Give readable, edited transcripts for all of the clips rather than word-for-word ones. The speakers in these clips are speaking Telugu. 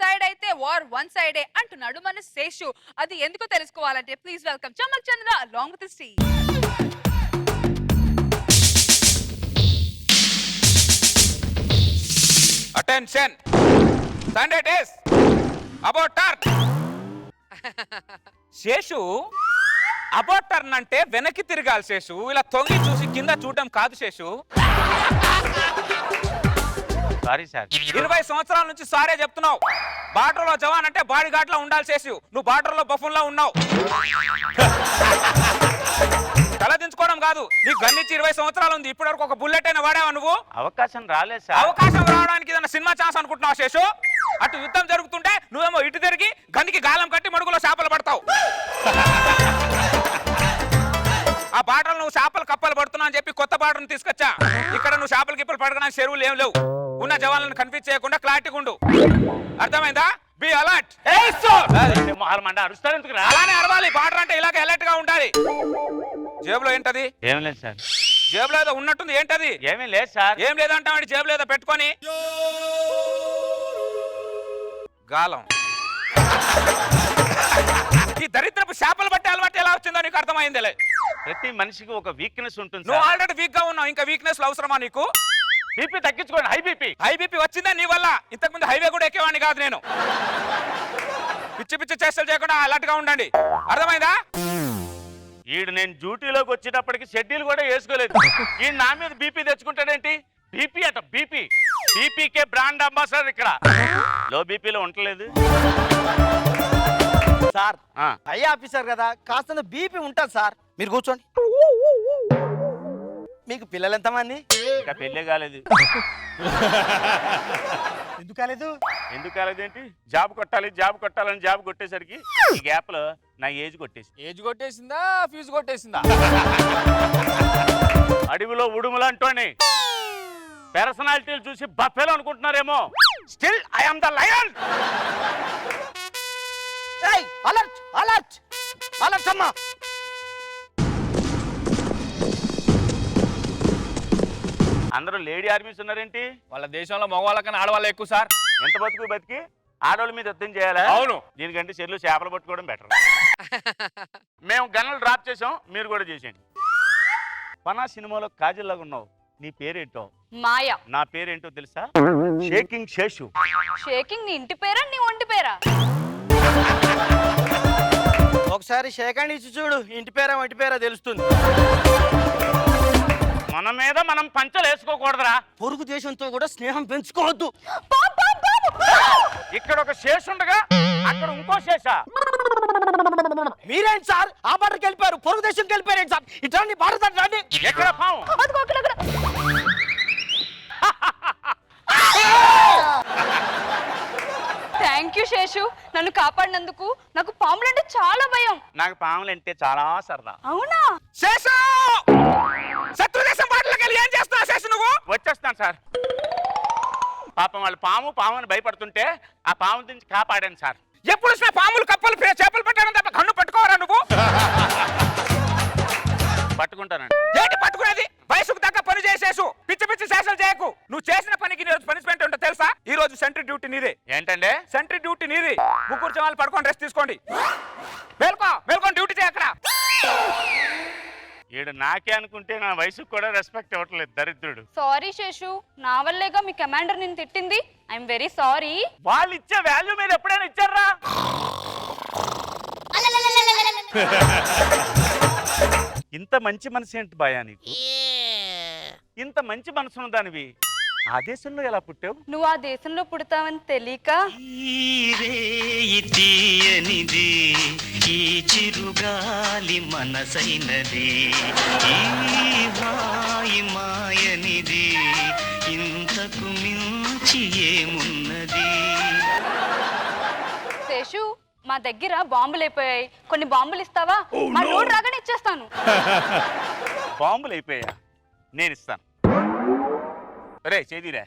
సైడ్ అయితే వార్ వన్ సైడే అంటున్నాడు మన శేషు. అది ఎందుకో తెలుసుకోవాలంటే please welcome Chamak Chandra along with the Steve. Attention! Sunday days about turn. Seshu about turn అంటే వెనక్కి తిరగాలి శేషు, ఇలా తొంగి చూసి కింద చూడడం కాదు శేషు. Sorry sir. 20 సంవత్సరాల నుంచి సారే చెప్తున్నావు. బార్డర్ లో జవాన్ అంటే బాడీ గార్డ్ లో ఉండాలి శేషు, నువ్వు బార్డర్ లో బఫూన్ లో ఉన్నావు. తల దించుకోవడం కాదు, నీకు గన్నిచ్చి 20 సంవత్సరాలు ఉంది, ఇప్పటి వరకు ఒక బుల్లెట్ అయినా వాడావా నువ్వు? అవకాశం రాలేదు సార్. అవకాశం రావడానికి ఏదైనా సినిమా ఛాన్స్ అనుకుంటున్నావు శేషు? అటు యుద్ధం జరుగుతుంటే నువ్వేమో ఇటు తిరిగి గన్నికి గాలం కట్టి మడుగులో చేపలు పడతావు. ఆ బాటలు నువ్వు చేపలు కప్పలు పడుతున్నావు అని చెప్పి కొత్త బాటను తీసుకొచ్చా. ఇక్కడ నువ్వు చేపలు గిప్పలు పడడానికి చెరువులు ఏం లేవు. ఉన్న జవాన్లను కన్ఫ్యూజ్ చేయకుండా క్లారిటీగా ఉండు, అర్థమైందా? Be alert. అరుస్తారు ఎందుకు? అలానే అరవాలి, బార్డర్ అంటే ఇలాగ అలర్ట్ గా ఉండాలి. జేబులో ఏంటది? ఏం లేదు సార్. జేబులో ఏదో ఉన్నట్టుంది, ఏంటది? ఏమీ లేదు సార్. ఏం లేదంటావు, జేబులో ఏదో పెట్టుకొని గాలం. ఈ దరిద్రపు చేపలు బట్టి అలవాటు ఎలా వచ్చిందో నీకు అర్థమైందిలే. ప్రతి మనిషికి ఒక వీక్నెస్ ఉంటుంది. నువ్వు ఆల్రెడీ వీక్ గా ఉన్నావు, ఇంకా వీక్నెస్ అవసరమా నీకు? బీపీ తగ్గించుకోండి. హై బీపీ వచ్చిందా నీ వల్ల? ఇంతకు ముందు హైవే కూడా ఎక్కేవాడిని కాదు నేను. పిచ్చి పిచ్చి చేష్టలు చేయకుండా అలర్ట్ గా ఉండండి, అర్థమైందా? ఈడు నేను డ్యూటీలోకి వచ్చేటప్పటికి షెడ్యూల్ కూడా వేసుకోలేదు. ఈ నా మీద బీపీ తెచ్చుకుంటాడేంటి? బీపీ అట బీపీ. బీపీకే బ్రాండ్ అంబాసిడర్ ఇక్కడ. లో బీపీలో ఉండలేదు సార్. హై ఆఫీసర్ కదా, కాస్త బీపీ ఉంటుంది సార్. మీరు కూర్చోండి. మీకు పిల్లలు ఎంతమంది? ఇంకా పెళ్ళే కాలేదు. ఎందుకు కాలేదు? ఎందుకు కాలేదేంటి? జాబ్ కొట్టాలని జాబ్ కొట్టేసరికి ఈ గ్యాప్ లో నా ఏజ్ కొట్టేసి. ఏజ్ కొట్టేసిందా, ఫీజు కొట్టేసిందా? అడవిలో ఉడుములంటోని పర్సనాలిటీలు చూసి బఫెలో అనుకుంటున్నారేమో. Still I am the lion. Alert alert alert అమ్మా. అందరూ లేడీ ఆర్మీస్ ఉన్నారేంటి? వాళ్ళ దేశంలో మగవాళ్ళకన్నా ఆడవాళ్ళు ఎక్కువ సార్. ఎంత బతికి ఆడవాళ్ళ మీద యుద్ధం చేయాలా? అవును. దీనికంటే చెల్లు చేపలు పట్టుకోవడం బెటర్. మేము గన్నులు డ్రాప్ చేసాం, మీరు కూడా చేసేయండి. పనా సినిమాలో కాజల్ లాగా ఉన్నావు, నీ పేరేంటో? మాయా. నా పేరేంటో తెలుసా? షేకింగ్ శేషు. షేకింగ్ నీ ఇంటి పేరా నీ ఒంటి పేరా? ఒకసారి షేకండి ఇచ్చి చూడు, ఇంటి పేరా వంటి పేరా తెలుస్తుంది. మన మీద మనం పంచలు వేసుకోకూడదురా. పొరుగు దేశంతో కూడా స్నేహం పెంచుకోవద్దు. ఇక్కడ ఒక శేషు ఉండగా అక్కడ ఇంకో శేష. మీరేంటి సార్ ఆ బార్డర్కి వెళ్ళిపోయారు, పొరుగు దేశంకి వెళ్ళిపోయారు సార్? ఇట్లాంటి బార్డర్ రండి. ఎక్కడ పాము? థ్యాంక్ యూ శేషు, నన్ను కాపాడినందుకు. నాకు పాములంటే చాలా భయం. నాకు పాములు అంటే చాలా సరదా. అవునా? శేషు, శత్రు దేశం బాటలోకి వెళ్ళి ఏం చేస్తున్నావు శేషు నువ్వు? వచ్చేస్తాను సార్. పాపం వాళ్ళు పాము అని భయపడుతుంటే ఆ పాము నుంచి కాపాడాను సార్. ఎప్పుడు చూసినా పాములు కప్పలు చేపలు పెట్టడం తప్ప కన్ను పట్టుకోవరా నువ్వు? పట్టుకుంటానండి. ఏంటి పట్టుకునేది? వయసుకు తగ్గ పని చేసేసు, పిచ్చి పిచ్చి శేషాలు చేయకు. నువ్వు చేసిన పనికి ఈ రోజు పనిష్మెంట్ ఉంటే తెలుసా? ఈ రోజు సెంట్రీ డ్యూటీ నీదే. ఏంటంటే? సెంట్రీ డ్యూటీ నీది. ముగ్గురు జవాన్లు పడుకొని రెస్ట్ తీసుకోండి. మేల్కొని డ్యూటీ చేయ అక్కడ. ఈడు నాకే అనుకుంటే నా వయసుకు కూడా రెస్పెక్ట్ ఇవ్వట్లేదు దరిద్రుడు. సారీ శేషు, నా వల్లేగా మీ కమాండర్ నిన్ను తిట్టింది. I'm very sorry. వాళ్ళు ఇచ్చే వాల్యూ మీరు ఎప్పుడైనా ఇచ్చారా? ఇంత మంచి మనసు ఏంటి బాయా నీకు? ఇంత మంచి మనసున్న దానివి ఆ దేశంలో ఎలా పుట్టావు? నువ్వు ఆ దేశంలో పుడతావని తెలియక ఈ చిరుగాలి మనసైనది, ఈ మాయనిది, ఇంతకు మించి ఏమున్నది? శేషు, మా దగ్గర బాంబులు అయిపోయాయి, కొన్ని బాంబులు ఇస్తావా? మా లోడ్ రాగానే ఇచ్చేస్తాను. బాంబులు అయిపోయా? నేను ఇస్తాను. రే చేదిరా.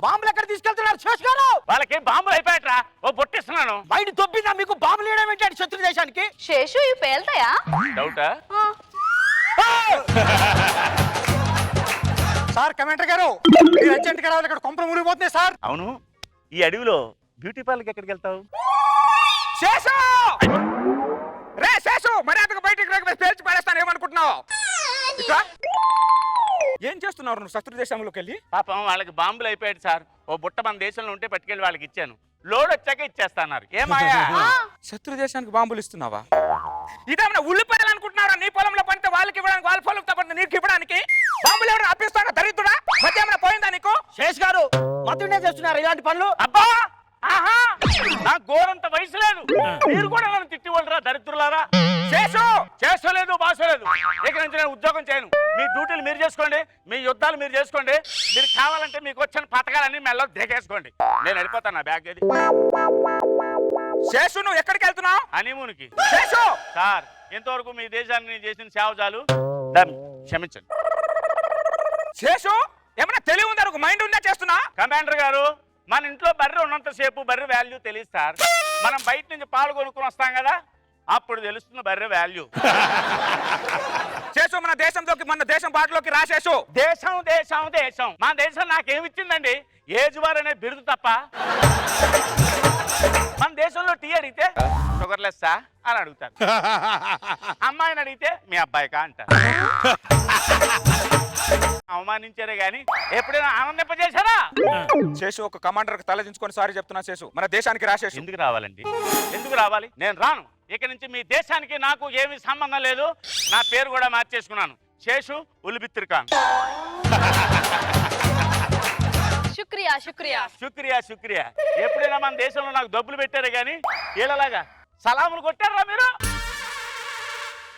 బాంబులు ఎక్కడ తీసుకెళ్తున్నారు శేష్ గారు? వాళ్ళకి బాంబులు అయిపోయాట్రా. ఓ పొట్టిస్తున్నాను. బయట దొబ్బిందా మీకు బాంబులు వేయడం ఏంటి శత్రు దేశానికి? శేషు, ఇవి పేల్తాయా? డౌటా? సార్ కమాండర్ గారు, అర్జెంట్ గా రావాలి, ఇక్కడ కొంపలు మునిగిపోతున్నాయి సార్. అవును, ఈ అడవిలో బ్యూటీ పార్లర్కి ఎక్కడికి వెళ్తావు? శేషు రే శేషు మర్యాదగా బయటికి రాక పేల్చి పడేస్తాను ఏమనుకుంటున్నావు? ఇట్లా ఏం చేస్తున్నారు నువ్వు శత్రు దేశంలోకి వెళ్ళి? పాపం వాళ్ళకి బాంబులు అయిపోయాడు సార్. ఓ బుట్ట మన దేశంలో ఉంటే పట్టుకెళ్ళి వాళ్ళకి ఇచ్చాను. లోడ్ వచ్చాక ఇచ్చేస్తాన్నారు. ఏమాయా? శత్రు దేశానికి బాంబులు ఇస్తున్నావా? ఇదేమన్నా ఉల్లిపాయలు అనుకుంటున్నారా? నీ పొలంలో పండితే వాళ్ళకి ఇవ్వడానికి, వాళ్ళ పొలంతో పండితే నీకు ఇవ్వడానికి బాంబులు ఎవరు అప్పిస్తారా? దరిద్రుడా, మధ్య ఏమైనా పోయిందా నీకు? శేష్ గారు మతుడే చేస్తున్నారు ఇలాంటి పనులు. అబ్బా ఆహా, నాకు గోరంత వయసు లేదు. మీరు కూడా నన్ను తిట్టివాళ్ళరా దరిద్రులారా. శేషు చేసుకోలేదు, బాసలేదు. ఇక నుంచి నేను ఉద్యోగం చేయను. మీ డ్యూటీలు మీరు చేసుకోండి, మీ యుద్ధాలు మీరు చేసుకోండి. మీరు కావాలంటే మీకు వచ్చిన పథకాలన్నీ మెల్ల దిగేసుకోండి. నేను వెళ్ళిపోతాను. నా బ్యాగ్ ఏది? శేషు నువ్వు ఎక్కడికి వెళ్తున్నావు? హనీమూన్కి. శేషు సార్, ఇంతవరకు మీ దేశాన్ని నేను చేసిన సేవ చాలు. డన్, క్షమించండి. శేషు ఏమన్నా తెలివి ఉందా? ఒక మైండ్ ఉందా చేస్తున్నా? కమాండర్ గారు, మన ఇంట్లో బర్రె ఉన్నంతసేపు బర్రె వాల్యూ తెలియదు సార్. మనం బయట నుంచి పాలు కొనుక్కొని వస్తాం కదా, అప్పుడు తెలుస్తుంది బర్రె వాల్యూ. శేషు మన దేశంలోకి, మన దేశం బాటలోకి రా శేషు. దేశం దేశం దేశం, మన దేశం నాకేమిచ్చిందండి? ఏజ్బార్ అనే బిరుదు తప్ప. మన దేశంలో టీ అడిగితే షుగర్లెస్సా అని అడుగుతారు. అమ్మాయిని అడిగితే మీ అబ్బాయికా అంటారు. అవమానించారే గాని ఎప్పుడైనా ఆనందింపజేశారా? శేషు ఒక కమాండర్ కి తలదించుకొని సారీ చెప్తున్నా శేషు. మన దేశానికి రా శేషు. ఎందుకు రావాలండి? ఎందుకు రావాలి? నేను రాను. ఇక నుంచి మీ దేశానికి నాకు ఏమీ సంబంధం లేదు. నా పేరు కూడా మార్చేసుకున్నాను. శేషు ఉల్బిత్తిర్ ఖాన్. శుక్రియా శుక్రియా. శుక్రియా శుక్రియా. ఎప్పుడైనా మన దేశంలో నాకు డబ్బులు పెట్టారే గాని వీళ్ళలాగా సలాములు కొట్టారా మీరు?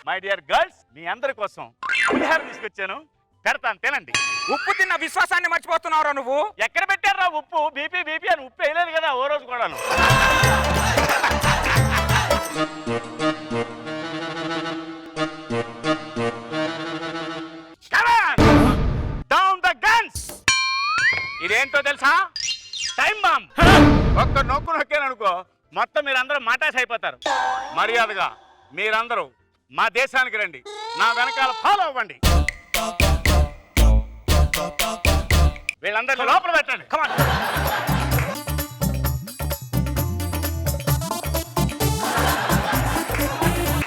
మై డియర్ గర్ల్స్, మీ అందరి కోసం పులిహార తీసుకొచ్చాను, పెడతాను, తినండి. ఉప్పు తిన్న విశ్వాసాన్ని మర్చిపోతున్నావురా నువ్వు. ఎక్కడ పెట్టారా ఉప్పు? బీపీ బీపీ అని ఉప్పు వేయలేదు కదా ఓ రోజు కూడాను. Down the guns. ఇదేంటో తెలుసా? Time bomb. ఒక్క నొక్కు నొక్కాను అనుకో, మొత్తం మీరందరూ మాటాస్ అయిపోతారు. మర్యాదగా మీరందరూ మా దేశానికి రండి, నా వెనకాల ఫాలో అవ్వండి. వీళ్ళందరినీ లోపల పెట్టండి. కమాన్.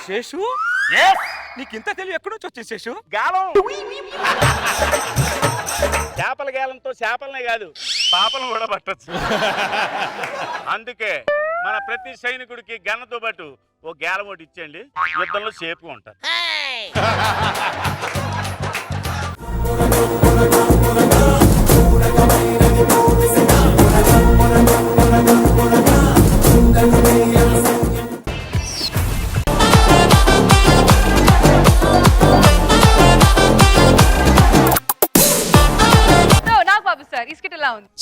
శేషు Yes. నీకు ఇంత తెలివి ఎక్కడి నుంచి వచ్చింది శేషు? గాలం. చేపల గాలంతో చేపలనే కాదు పాపలను కూడా పట్టొచ్చు. అందుకే మన ప్రతి సైనికుడికి గన్నతో పాటు ఓ గాలం ఒకటి ఇచ్చేయండి, యుద్ధంలో సేఫ్గా ఉంటారు.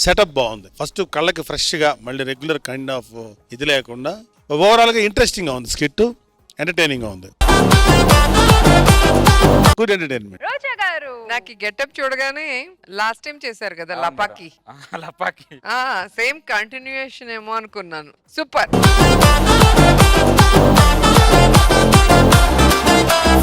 సెటప్ బాగుంది. ఫస్ట్ కళ్ళకి ఫ్రెష్ గా, మళ్ళీ రెగ్యులర్ కైండ్ ఆఫ్ ఇది లేకుండా ఓవరాల్ గా ఇంట్రెస్టింగ్ గా ఉంది. స్కిట్ ఎంటర్టైనింగ్ గా ఉంది. Good entertainment. రోజా గారు, నాకు ఈ గెటప్ చూడగానే లాస్ట్ టైం చేశారు కదా లపాకి, లపాకి సేమ్ కంటిన్యూయేషన్ ఏమో అనుకున్నాను. సూపర్.